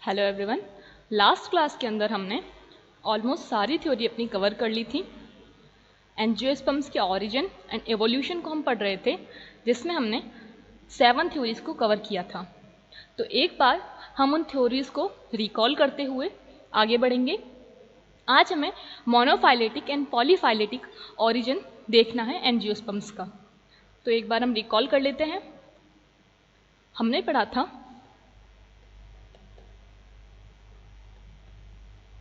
Hello everyone. Last class के अंदर हमने ऑलमोस्ट सारी थ्योरी अपनी कवर कर ली थी। एंजियोस्पर्म्स के ऑरिजिन एंड एवोल्यूशन को हम पढ़ रहे थे, जिसमें हमने 7 थ्योरीज को कवर किया था। तो एक बार हम उन थ्योरीज को रिकॉल करते हुए आगे बढ़ेंगे। आज हमें मोनोफाइलेटिक एंड पॉलीफाइलेटिक ऑरिजिन देखना है एंजियोस्पर्म्स का। तो एक बार हम रिकॉल कर लेते हैं। हमने पढ़ा था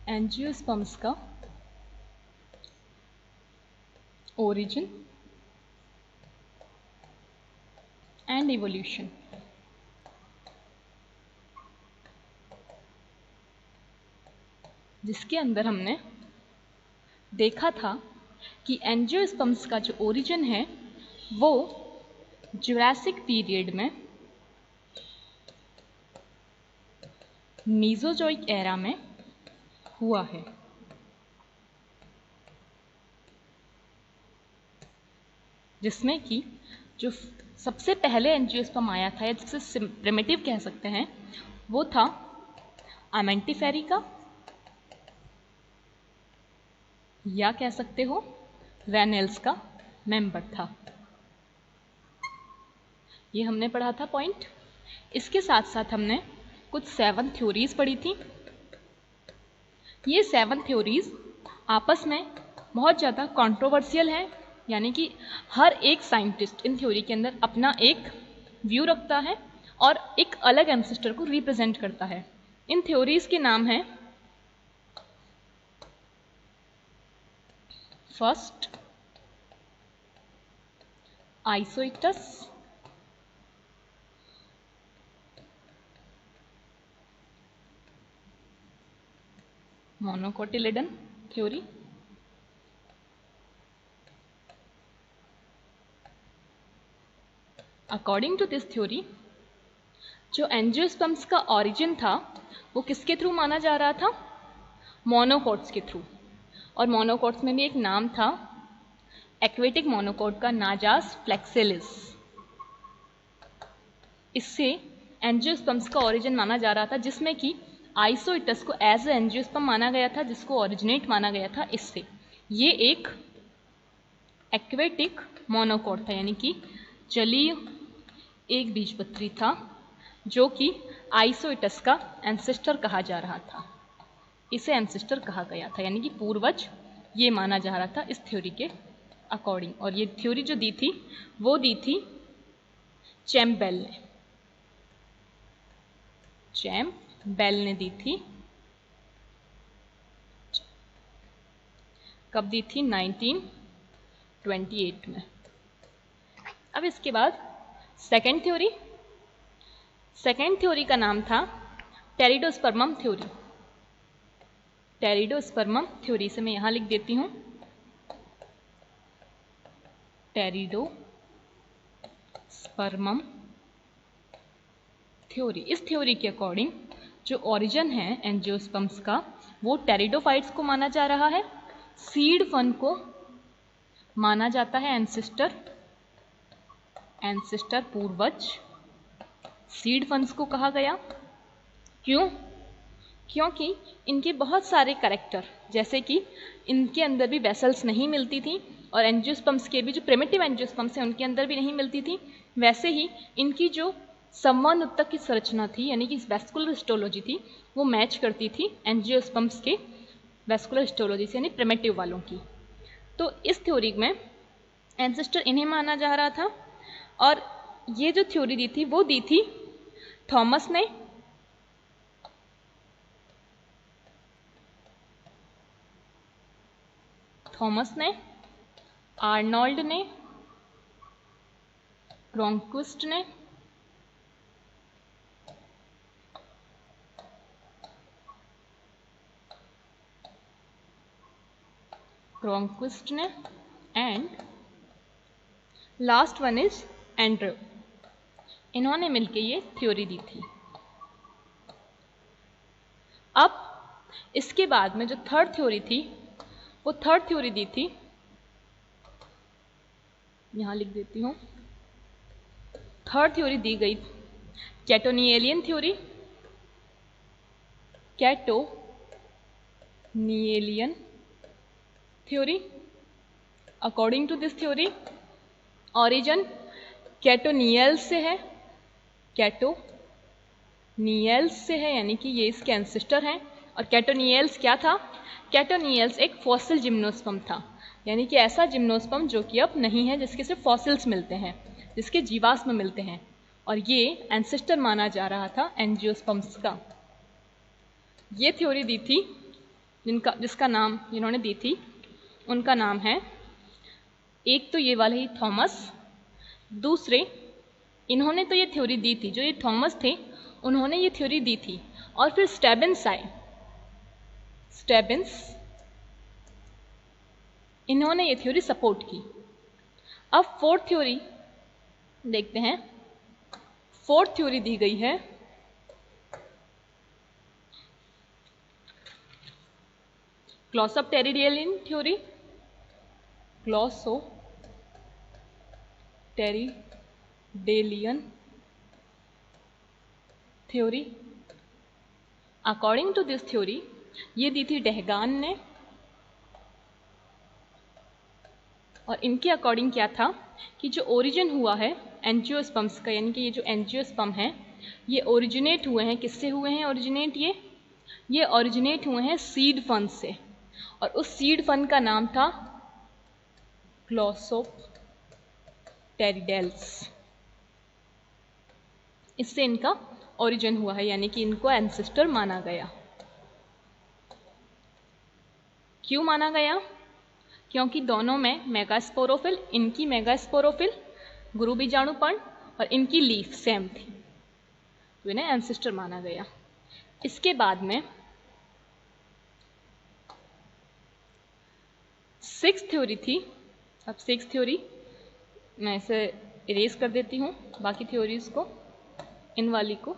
एंजियोस्पर्म्स का ओरिजिन एंड इवोल्यूशन। जिसके अंदर हमने देखा था कि एंजियोस्पर्म्स का जो ओरिजिन है वो जुरासिक पीरियड में मीसोजोइक एरा में हुआ है। जिसमें कि जो सबसे पहले एंजियोस्पर्म आया था, या जिसे प्रिमिटिव कह सकते हैं, वो था आमेंटिफेरिका, या कह सकते हो रैनेल्स का मेंबर था। ये हमने पढ़ा था पॉइंट। इसके साथ साथ हमने कुछ 7 थ्योरीज पढ़ी थी। ये 7 थ्योरीज आपस में बहुत ज़्यादा कंट्रोवर्शियल हैं, यानी कि हर एक साइंटिस्ट इन थ्योरी के अंदर अपना एक व्यू रखता है और एक अलग एंसेस्टर को रिप्रेजेंट करता है। इन थ्योरीज के नाम हैं first isoetes, monocotyledon theory, according to this theory जो एंजियोस्पर्म्स का ऑरिजिन था वो किसके थ्रू माना जा रहा था? मोनोकॉट्स के थ्रू। और मोनोकॉट्स में भी एक नाम था एक्वेटिक मोनोकॉट का, नाजास फ्लेक्सिलिस। इससे एंजियोस्पर्म्स का ओरिजिन माना जा रहा था, जिसमें कि आइसोइटस को एज ए एंजियोस्पर्म माना गया था, जिसको ओरिजिनेट माना गया था इससे। ये एक एक्वेटिक मोनोकॉट था, यानी कि जलीय एक बीजपत्री था, जो कि आइसोइटस का एंसेस्टर कहा जा रहा था। इसे एंसेस्टर कहा गया था, यानी कि पूर्वज ये माना जा रहा था इस थ्योरी के अकॉर्डिंग। और ये थ्योरी जो दी थी वो दी थी चैम्पबेल ने। चैम्पबेल ने दी थी। कब दी थी? 1928 में। अब इसके बाद सेकेंड थ्योरी का नाम था टेरिडोस्पर्मम थ्योरी। टेरिडोस्पर्मम थ्योरी से मैं यहां लिख देती हूं टेरिडोस्पर्मम थ्योरी। इस थ्योरी के अकॉर्डिंग जो ओरिजिन है एंजियोस्पर्म्स का वो टेरिडोफाइट्स को माना जा रहा है। सीड फन को माना जाता है एंसेस्टर पूर्वज। सीड फंस को कहा गया क्यों? क्योंकि इनके बहुत सारे कैरेक्टर, जैसे कि इनके अंदर भी वेसल्स नहीं मिलती थी, और एंजियोस्पर्म्स के भी जो प्रिमिटिव एंजियोस्पर्म्स हैं उनके अंदर भी नहीं मिलती थी, वैसे ही इनकी जो संवहन ऊतक की संरचना थी, यानी कि वेस्कुलर हिस्टोलॉजी थी, वो मैच करती थी एंजियोस्पर्म्स के वेस्कुलर हिस्टोलॉजी से, यानी प्रिमिटिव वालों की। तो इस थ्योरी में एंसेस्टर इन्हें माना जा रहा था। और ये जो थ्योरी दी थी वो दी थी थॉमस ने, आर्नोल्ड ने, क्रोनक्विस्ट ने, and last one is Andrew. इन्होंने मिलकर ये थ्योरी दी थी। अब इसके बाद में जो थर्ड थ्योरी थी वो थर्ड थ्योरी दी थी, यहां लिख देती हूं, थर्ड थ्योरी दी गई caytonialean theory. Caytonialean theory. According to this theory origin caytoniales से है, कैटोनियल्स से है, यानी कि ये इसके एंसेस्टर हैं। और कैटोनियल्स क्या था? कैटोनियल्स एक फॉसिल जिम्नोस्पर्म था, यानी कि ऐसा जिम्नोस्पर्म जो कि अब नहीं है, जिसके सिर्फ फॉसिल्स मिलते हैं, जिसके जीवाश्म मिलते हैं, और ये एंसेस्टर माना जा रहा था एंजियोस्पर्म्स का। ये थ्योरी दी थी जिसका नाम जिन्होंने दी थी उनका नाम है, एक तो ये वाले ही थॉमस, दूसरे इन्होंने तो ये थ्योरी दी थी, जो ये थॉमस थे उन्होंने ये थ्योरी दी थी, और फिर स्टेबिन्स आए, स्टेबिन्स इन्होंने ये थ्योरी सपोर्ट की। अब फोर्थ थ्योरी देखते हैं। फोर्थ थ्योरी दी गई है glossopteridalean theory, glossopteridalean theory. According to this theory ये दी थी डेहगान ने, और इनके अकॉर्डिंग क्या था कि जो ओरिजिन हुआ है एंजियोस्पर्म्स का, यानी कि ये जो एंजियोस्पर्म हैं ये ओरिजिनेट हुए हैं, किससे हुए हैं ओरिजिनेट? ये ओरिजिनेट हुए हैं सीड फन से, और उस सीड फन का नाम था ग्लॉसोप्टेरिडेल्स। इससे इनका ओरिजिन हुआ है, यानी कि इनको एंसेस्टर माना गया। क्यों माना गया? क्योंकि दोनों में मेगास्पोरोफिल, इनकी मेगास्पोरोफिल गुरु बीजाणुपर्ण और इनकी लीफ सेम थी, तो इन्हें एंसेस्टर माना गया। इसके बाद में सिक्स थ्योरी थी। अब सिक्स थ्योरी मैं इसे इरेज कर देती हूँ, बाकी थ्योरीज को, इन वाली को।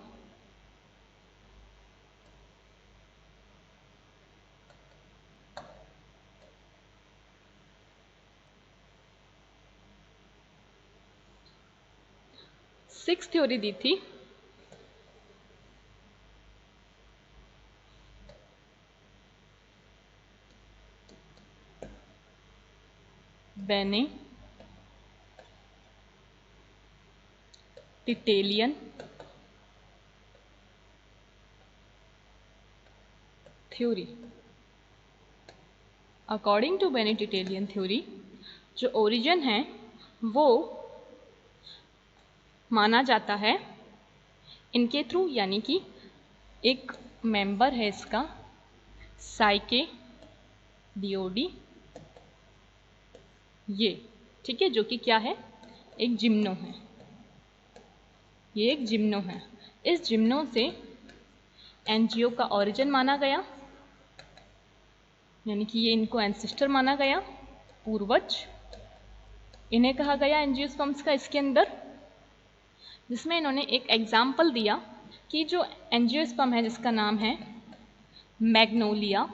सिक्स थ्योरी दी थी बेनेडिक्टेलियन थ्योरी। अकॉर्डिंग टू बेनेडिक्टेलियन थ्योरी जो ओरिजिन है वो माना जाता है इनके थ्रू, यानी कि एक मेंबर है इसका साइके डिओडी, ये ठीक है, जो कि क्या है? एक जिम्नो है, ये एक जिम्नो है। इस जिम्नो से एंजियो का ओरिजिन माना गया, यानी कि ये इनको एंसेस्टर माना गया, पूर्वज इन्हें कहा गया एंजियोस्पर्म्स का इसके अंदर, जिसमें इन्होंने एक एग्जाम्पल दिया कि जो एंजियोस्पर्म है जिसका नाम है मैग्नोलिया,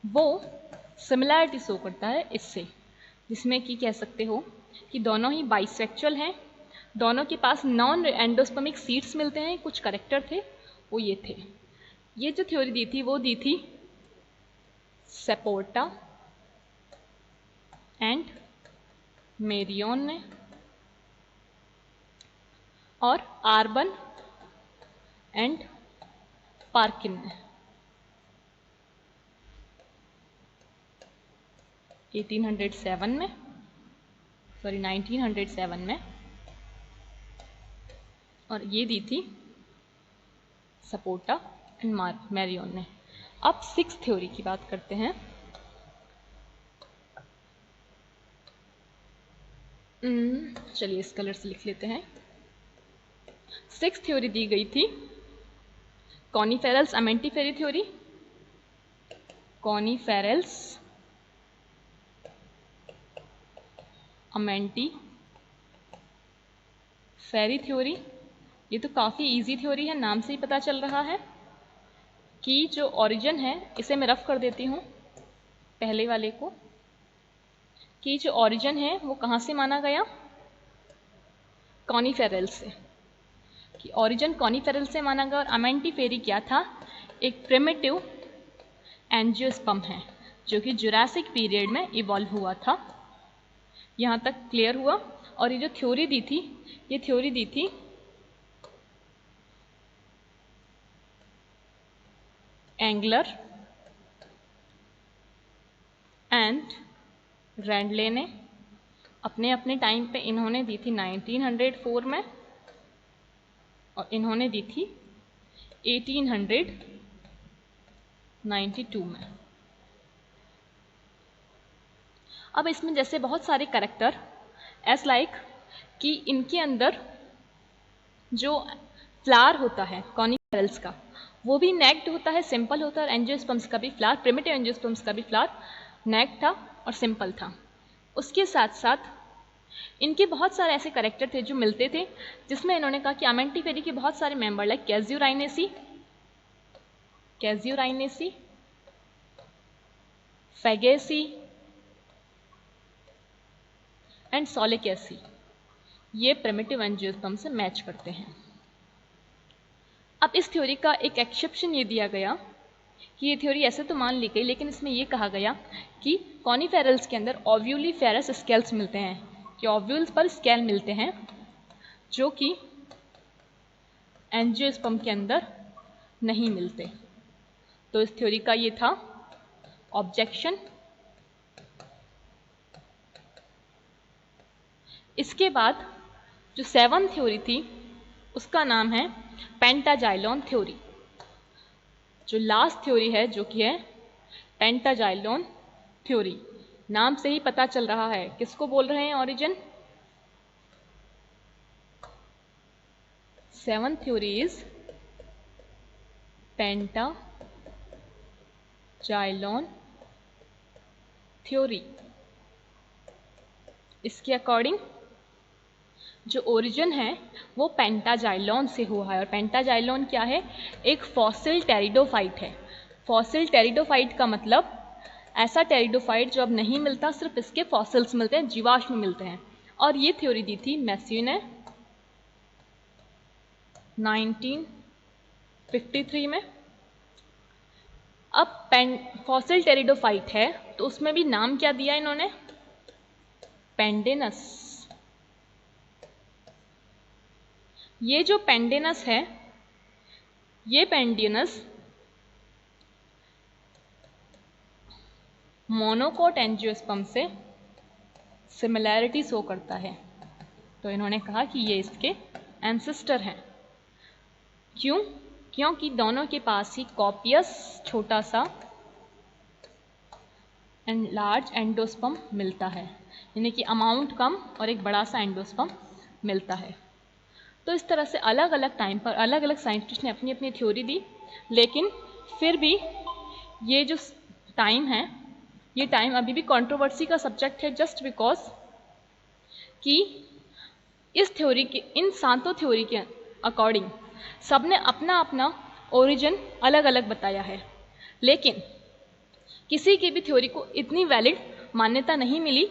वो सिमिलैरिटी शो करता है इससे, जिसमें कि कह सकते हो कि दोनों ही बाइसेक्चुअल हैं, दोनों के पास नॉन एंडोस्पर्मिक सीड्स मिलते हैं, कुछ करेक्टर थे वो ये थे। ये जो थ्योरी दी थी वो दी थी सेपोर्टा एंड मेरियन ने, और आर्बन एंड पार्किन ने 1907 में, और ये दी थी सपोर्टा एंड मैरियन ने। अब सिक्स थ्योरी की बात करते हैं। चलिए इस कलर से लिख लेते हैं। सिक्स थ्योरी दी गई थी कॉनिफेरल्स अमेंटिफेरी थ्योरी, कॉनिफेरल्स अमेंटिफेरी थ्योरी। ये तो काफ़ी इजी थ्योरी है, नाम से ही पता चल रहा है कि जो ओरिजिन है, इसे मैं रफ कर देती हूँ पहले वाले को, कि जो ओरिजिन है वो कहाँ से माना गया? कॉनिफेरल से, कि ओरिजिन कॉनिफेरल से माना गया। और अमेंटिफेरी क्या था एक प्रिमिटिव एंजियोस्पर्म है जो कि जुरासिक पीरियड में इवॉल्व हुआ था। यहाँ तक क्लियर हुआ। और ये जो थ्योरी दी थी, ये थ्योरी दी थी एंगलर एंड रैंडले ने। अपने अपने टाइम पे इन्होंने दी थी 1904 में और इन्होंने दी थी 1892 में। अब इसमें जैसे बहुत सारे कैरेक्टर एस लाइक कि इनके अंदर जो फ्लावर होता है कॉनिफेरल्स का वो भी नेक्ड होता है, सिंपल होता है। एंजियोस्पर्म्स का भी फ्लावर, प्रिमिटिव एंजियोस्पर्म्स का भी फ्लावर नेक्ड था और सिंपल था। उसके साथ साथ इनके बहुत सारे ऐसे कैरेक्टर थे जो मिलते थे, जिसमें इन्होंने कहा कि आमेंटिफेरी के बहुत सारे मेंबर लाइक कैज्यूराइनेसी, फेगेसी एंड सोलिकेसी ये प्रिमिटिव एंजियोस्पर्म से मैच करते हैं। अब इस थ्योरी का एक एक्सेप्शन ये दिया गया कि ये थ्योरी ऐसे तो मान ली गई, लेकिन इसमें ये कहा गया कि कॉनिफेरल्स के अंदर ओव्यूलिफेरस स्केल्स मिलते हैं, कि ओव्यूल्स पर स्केल मिलते हैं जो कि एंजियोस्पर्म के अंदर नहीं मिलते। तो इस थ्योरी का ये था ऑब्जेक्शन। इसके बाद जो 7th थ्योरी थी उसका नाम है पेंटाजाइलोन थ्योरी। जो लास्ट थ्योरी है जो कि है पेंटाजाइलोन थ्योरी, नाम से ही पता चल रहा है किसको बोल रहे हैं origin. 7th theory is pentaxylon theory. इसके अकॉर्डिंग जो ओरिजिन है वो पेंटाजाइलोन से हुआ है। और पेंटाजाइलोन क्या है? एक फॉसिल टेरिडोफाइट है। फॉसिल टेरिडोफाइट का मतलब ऐसा टेरिडोफाइट जो अब नहीं मिलता, सिर्फ इसके फॉसिल्स मिलते हैं, जीवाश्म मिलते हैं। और ये थ्योरी दी थी मैस्यू ने 1953 में। अब फॉसिल टेरिडोफाइट है तो उसमें भी नाम क्या दिया इन्होंने? पेंडेनस। ये जो पेंडेनस है, ये पेंडेनस मोनोकोट एंजियोस्पर्म से सिमिलैरिटी शो करता है। तो इन्होंने कहा कि ये इसके एंसेस्टर हैं। क्यों? क्योंकि दोनों के पास ही कॉपियस छोटा सा एंड लार्ज एंडोस्पर्म मिलता है, यानी कि अमाउंट कम और एक बड़ा सा एंडोस्पर्म मिलता है। तो इस तरह से अलग अलग टाइम पर अलग अलग साइंटिस्ट ने अपनी अपनी थ्योरी दी, लेकिन फिर भी ये जो टाइम है, ये टाइम अभी भी कंट्रोवर्सी का सब्जेक्ट है, जस्ट बिकॉज कि इस थ्योरी के, इन 7 थ्योरी के अकॉर्डिंग सबने अपना अपना ओरिजिन अलग अलग बताया है, लेकिन किसी की भी थ्योरी को इतनी वैलिड मान्यता नहीं मिली,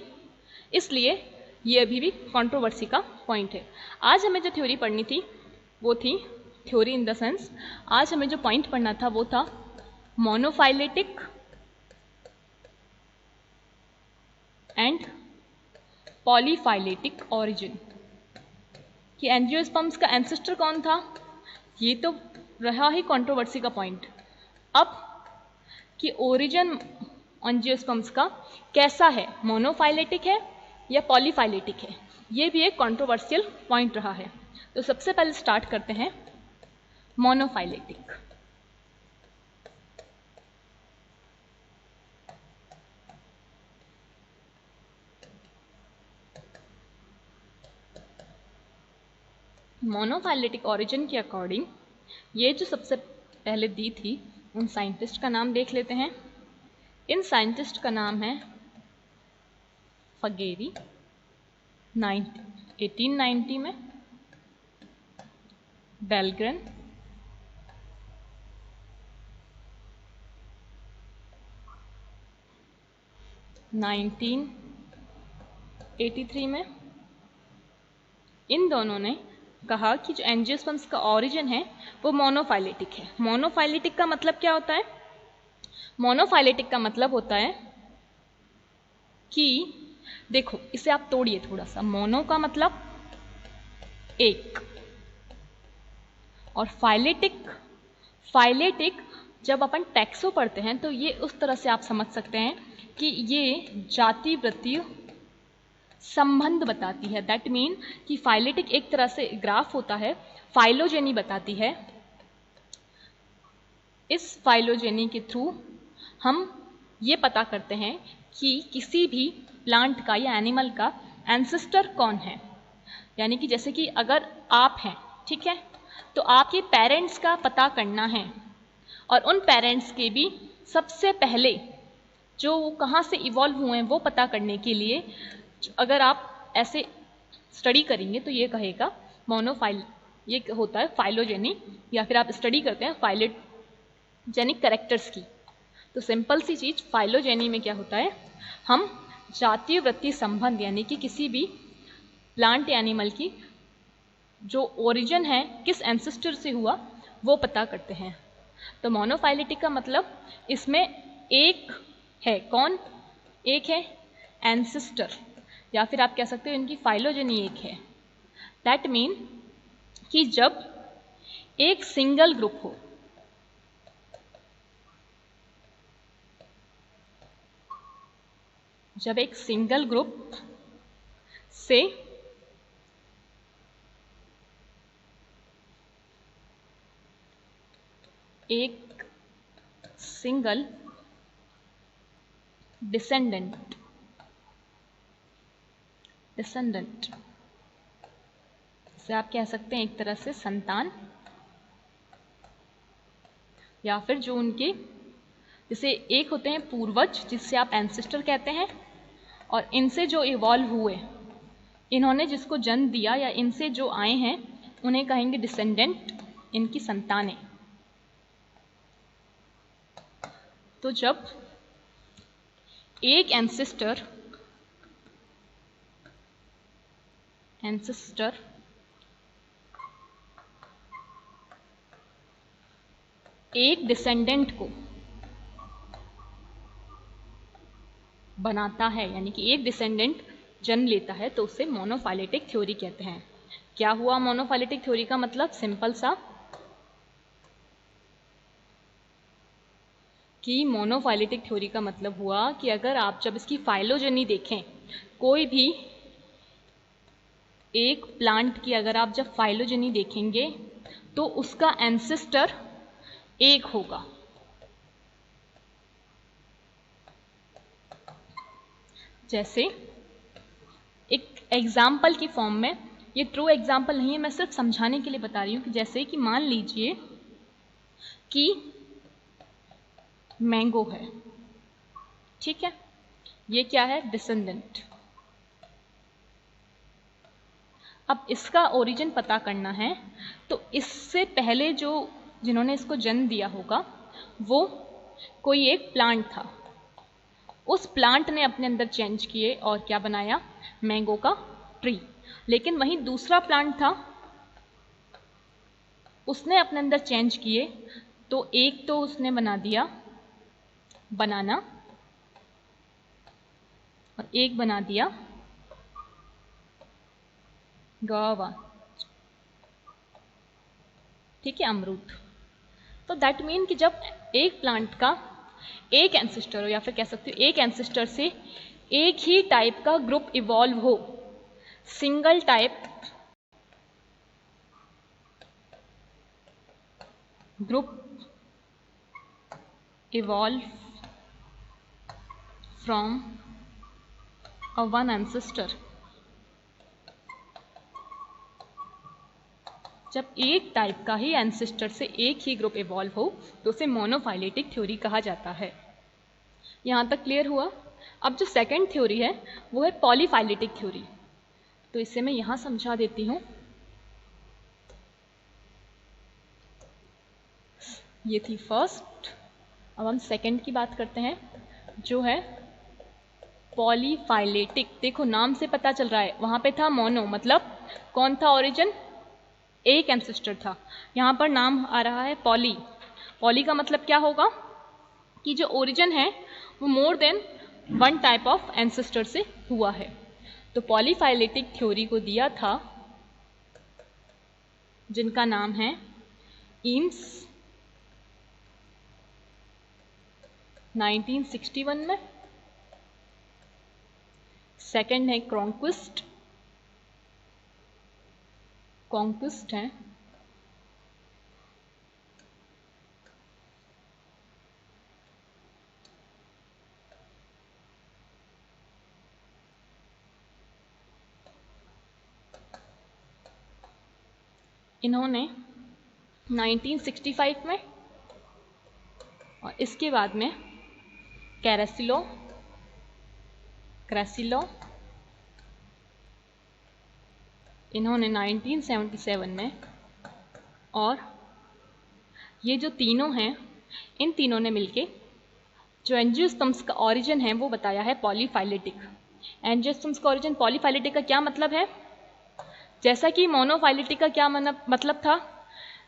इसलिए ये अभी भी कंट्रोवर्सी का पॉइंट है। आज हमें जो थ्योरी पढ़नी थी वो थी थ्योरी इन द सेंस, आज हमें जो पॉइंट पढ़ना था वो था मोनोफाइलेटिक एंड पॉलीफाइलेटिक ओरिजिन। कि एंजियोस्पर्म्स का एंसेस्टर कौन था, ये तो रहा ही कंट्रोवर्सी का पॉइंट। अब कि ओरिजिन एंजियोस्पर्म्स का कैसा है, मोनोफाइलेटिक है या पॉलीफाइलेटिक है, ये भी एक कंट्रोवर्शियल पॉइंट रहा है। तो सबसे पहले स्टार्ट करते हैं मोनोफाइलेटिक। मोनोफाइलेटिक ओरिजिन के अकॉर्डिंग ये जो सबसे पहले दी थी, उन साइंटिस्ट का नाम देख लेते हैं। इन साइंटिस्ट का नाम है फगेरी, 1890 में, डेलग्रेन 1983 में। इन दोनों ने कहा कि जो एंजियोस्पर्म्स का ओरिजिन है वो मोनोफाइलेटिक है। मोनोफाइलेटिक का मतलब क्या होता है? मोनोफाइलेटिक का मतलब होता है कि देखो इसे आप तोड़िए थोड़ा सा। मोनो का मतलब एक, और फाइलेटिक जब अपन टैक्सो पढ़ते हैं तो ये उस तरह से आप समझ सकते हैं कि ये जाति वृत्तीय संबंध बताती है। दैट मीन कि फाइलेटिक एक तरह से ग्राफ होता है, फाइलोजेनी बताती है। इस फाइलोजेनी के थ्रू हम ये पता करते हैं कि किसी भी प्लांट का या एनिमल का एंसेस्टर कौन है। यानी कि जैसे कि अगर आप हैं, ठीक है, तो आपके पेरेंट्स का पता करना है, और उन पेरेंट्स के भी सबसे पहले जो वो कहाँ से इवॉल्व हुए हैं वो पता करने के लिए अगर आप ऐसे स्टडी करेंगे तो ये कहेगा मोनोफाइल, ये होता है फाइलोजेनी, या फिर आप स्टडी करते हैं फाइलोजेनिक कैरेक्टर्स की। तो सिंपल सी चीज फाइलोजेनी में क्या होता है, हम जातीय वृत्तीय संबंध यानी कि किसी भी प्लांट या एनिमल की जो ओरिजिन है किस एंसेस्टर से हुआ वो पता करते हैं। तो मोनोफाइलेटिक का मतलब इसमें एक है, कौन एक है? एंसेस्टर, या फिर आप कह सकते हो इनकी फाइलोजेनी एक है। दैट मीन कि जब एक सिंगल ग्रुप हो, जब एक सिंगल ग्रुप से एक सिंगल डिसेंडेंट से आप कह सकते हैं एक तरह से संतान, या फिर जो उनके जैसे एक होते हैं पूर्वज जिससे आप एंसेस्टर कहते हैं, और इनसे जो इवॉल्व हुए, इन्होंने जिसको जन्म दिया या इनसे जो आए हैं उन्हें कहेंगे डिसेंडेंट, इनकी संतानें। तो जब एक एंसेस्टर एक डिसेंडेंट को बनाता है, यानी कि एक डिसेंडेंट जन्म लेता है, तो उसे मोनोफाइलेटिक थ्योरी कहते हैं। क्या हुआ मोनोफाइलेटिक थ्योरी का मतलब? सिंपल सा कि मोनोफाइलेटिक थ्योरी का मतलब हुआ कि अगर आप जब इसकी फाइलोजेनी देखें, कोई भी एक प्लांट की अगर आप जब फाइलोजेनी देखेंगे तो उसका एंसेस्टर एक होगा। जैसे एक एग्जाम्पल की फॉर्म में, ये ट्रू एग्जाम्पल नहीं है, मैं सिर्फ समझाने के लिए बता रही हूं कि जैसे कि मान लीजिए कि मैंगो है, ठीक है, ये क्या है? डिसेंडेंट। अब इसका ओरिजिन पता करना है, तो इससे पहले जो जिन्होंने इसको जन्म दिया होगा वो कोई एक प्लांट था, उस प्लांट ने अपने अंदर चेंज किए और क्या बनाया? मैंगो का ट्री। लेकिन वहीं दूसरा प्लांट था, उसने अपने अंदर चेंज किए, तो एक तो उसने बना दिया बनाना और एक बना दिया गावा, ठीक है, अमरूद। तो दैट मीन कि जब एक प्लांट का एक एंसेस्टर हो, या फिर कह सकते हो एक एंसेस्टर से एक ही टाइप का ग्रुप इवॉल्व हो, single type group evolve from a one ancestor, जब एक टाइप का ही एंसेस्टर से एक ही ग्रुप इवॉल्व हो तो उसे मोनोफाइलेटिक थ्योरी कहा जाता है। यहां तक क्लियर हुआ? अब जो सेकंड थ्योरी है वो है पॉलीफाइलेटिक थ्योरी, तो इसे मैं यहां समझा देती हूं। ये थी फर्स्ट, अब हम सेकंड की बात करते हैं जो है पॉलीफाइलेटिक। देखो नाम से पता चल रहा है, वहां पे था मोनो, मतलब कौन था ओरिजिन? एक एंसेस्टर था। यहाँ पर नाम आ रहा है पॉली। पॉली का मतलब क्या होगा कि जो ओरिजिन है वो more than one type of ancestor से हुआ है। तो पॉलीफाइलेटिक थ्योरी को दिया था जिनका नाम है ईम्स 1961 में। सेकंड है क्रॉन्क्विस्ट है। इन्होंने 1965 में, और इसके बाद में क्रैसिलो इन्होंने 1977 में, और ये जो तीनों हैं इन तीनों ने मिलके जो एंजियोस्पर्म्स का ओरिजिन है वो बताया है पॉलीफाइलेटिक। एंजियोस्पर्म्स का ओरिजिन पॉलीफाइलेटिक का क्या मतलब है? जैसा कि मोनोफाइलेटिक का क्या मतलब था,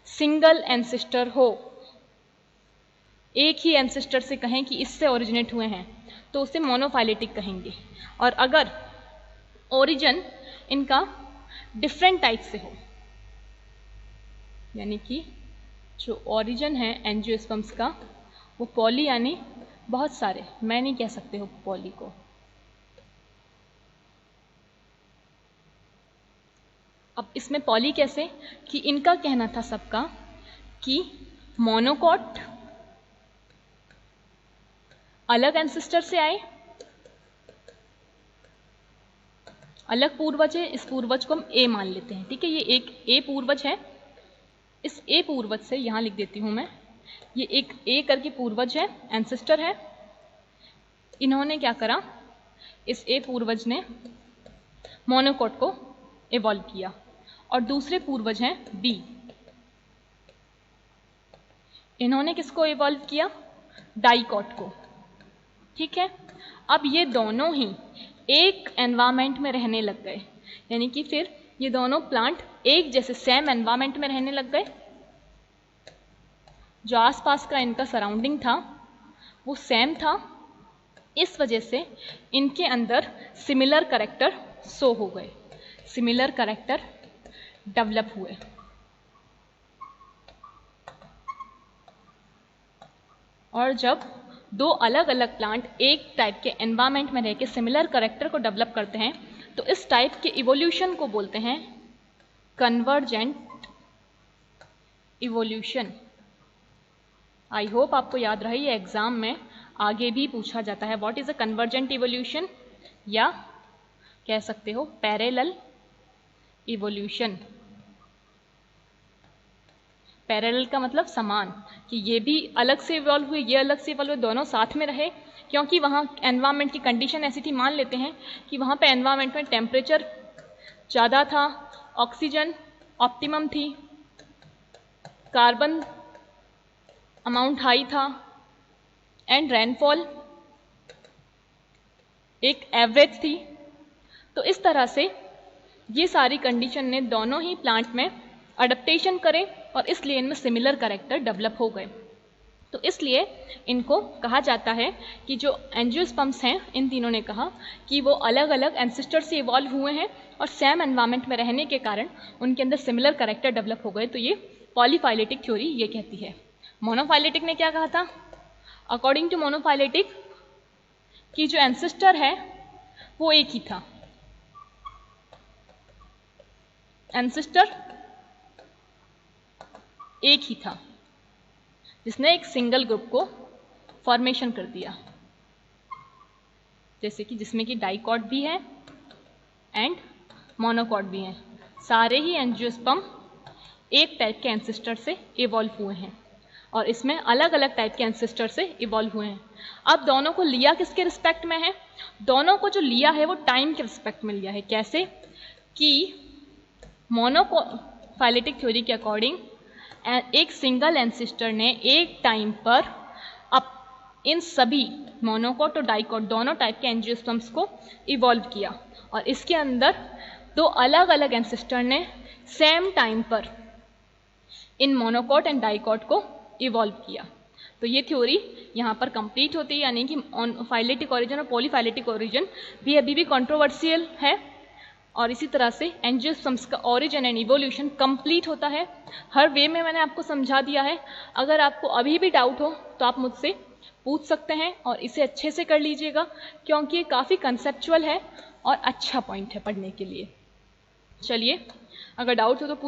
सिंगल एंसेस्टर हो, एक ही एंसेस्टर से कहें कि इससे ओरिजिनेट हुए हैं तो उसे मोनोफाइलेटिक कहेंगे। और अगर ओरिजिन इनका डिफरेंट टाइप से हो, यानी कि जो ओरिजिन है एंजियोस्पर्म्स का वो पॉली यानी बहुत सारे, मैं नहीं कह सकते हो पॉली को। अब इसमें पॉली कैसे कि इनका कहना था सबका कि मोनोकॉट अलग एंसेस्टर से आए, अलग पूर्वज है, इस पूर्वज को हम ए मान लेते हैं, ठीक है, ये एक ए पूर्वज है। इस ए पूर्वज से यहां लिख देती हूं मैं, ये एक ए करके पूर्वज है, एंसेस्टर है। इन्होंने क्या करा, इस ए पूर्वज ने मोनोकॉट को इवॉल्व किया, और दूसरे पूर्वज हैं बी, इन्होंने किसको इवॉल्व किया, डाइकॉट को, ठीक है। अब ये दोनों ही एक एनवायरमेंट में रहने लग गए, यानी कि फिर ये दोनों प्लांट एक जैसे सेम एनवायरमेंट में रहने लग गए। जो आसपास का इनका सराउंडिंग था वो सेम था, इस वजह से इनके अंदर सिमिलर कैरेक्टर शो हो गए, सिमिलर कैरेक्टर डेवलप हुए। और जब दो अलग अलग प्लांट एक टाइप के एनवायरमेंट में रह के सिमिलर कैरेक्टर को डेवलप करते हैं तो इस टाइप के इवोल्यूशन को बोलते हैं कन्वर्जेंट इवोल्यूशन। आई होप आपको याद रही है, एग्जाम में आगे भी पूछा जाता है what is a convergent evolution, या कह सकते हो पैरेलल इवोल्यूशन। पैरेलल का मतलब समान, कि ये भी अलग से इवॉल्व हुए, ये अलग से इवॉल्व हुए, दोनों साथ में रहे, क्योंकि वहाँ एनवायरनमेंट की कंडीशन ऐसी थी। मान लेते हैं कि वहाँ पे एनवायरनमेंट में टेम्परेचर ज़्यादा था, ऑक्सीजन ऑप्टिमम थी, कार्बन अमाउंट हाई था, एंड रेनफॉल एक एवरेज थी। तो इस तरह से ये सारी कंडीशन ने दोनों ही प्लांट में अडेप्टेशन करे और इसलिए इनमें सिमिलर कैरेक्टर डेवलप हो गए। तो इसलिए इनको कहा जाता है कि जो एंजियोस्पर्म्स हैं, इन तीनों ने कहा कि वो अलग अलग एंसेस्टर से इवॉल्व हुए हैं और सेम एनवायरनमेंट में रहने के कारण उनके अंदर सिमिलर कैरेक्टर डेवलप हो गए। तो ये पॉलीफाइलेटिक थ्योरी ये कहती है। मोनोफाइलेटिक ने क्या कहा था, अकॉर्डिंग टू मोनोफाइलेटिक कि जो एंसेस्टर है वो एक ही था, एंसेस्टर एक ही था जिसने एक सिंगल ग्रुप को फॉर्मेशन कर दिया, जैसे कि जिसमें कि डाइकॉट भी है एंड मोनोकॉट भी हैं। सारे ही एंजियोस्पर्म एक टाइप के एंसेस्टर से इवॉल्व हुए हैं और इसमें अलग अलग टाइप के एंसेस्टर से इवॉल्व हुए हैं। अब दोनों को लिया किसके रिस्पेक्ट में है, दोनों को जो लिया है वो टाइम के रिस्पेक्ट में लिया है। कैसे कि मोनोफाइलेटिक थ्योरी के अकॉर्डिंग एक सिंगल एंसेस्टर ने एक टाइम पर अब इन सभी मोनोकॉट और डाइकॉट दोनों टाइप के एंजियोस्पर्म्स को इवॉल्व किया और इसके अंदर दो अलग अलग एंसेस्टर ने सेम टाइम पर इन मोनोकॉट एंड डाइकॉट को इवॉल्व किया। तो ये थ्योरी यहाँ पर कंप्लीट होती है, यानी कि फाइलेटिक ओरिजिन और पॉलीफाइलेटिक ओरिजिन भी अभी भी कंट्रोवर्शियल है। और इसी तरह से एंजियोस्पर्म्स का ओरिजिन एंड इवोल्यूशन कंप्लीट होता है। हर वे में मैंने आपको समझा दिया है। अगर आपको अभी भी डाउट हो तो आप मुझसे पूछ सकते हैं और इसे अच्छे से कर लीजिएगा, क्योंकि ये काफ़ी कंसेप्चुअल है और अच्छा पॉइंट है पढ़ने के लिए। चलिए, अगर डाउट हो तो पूछ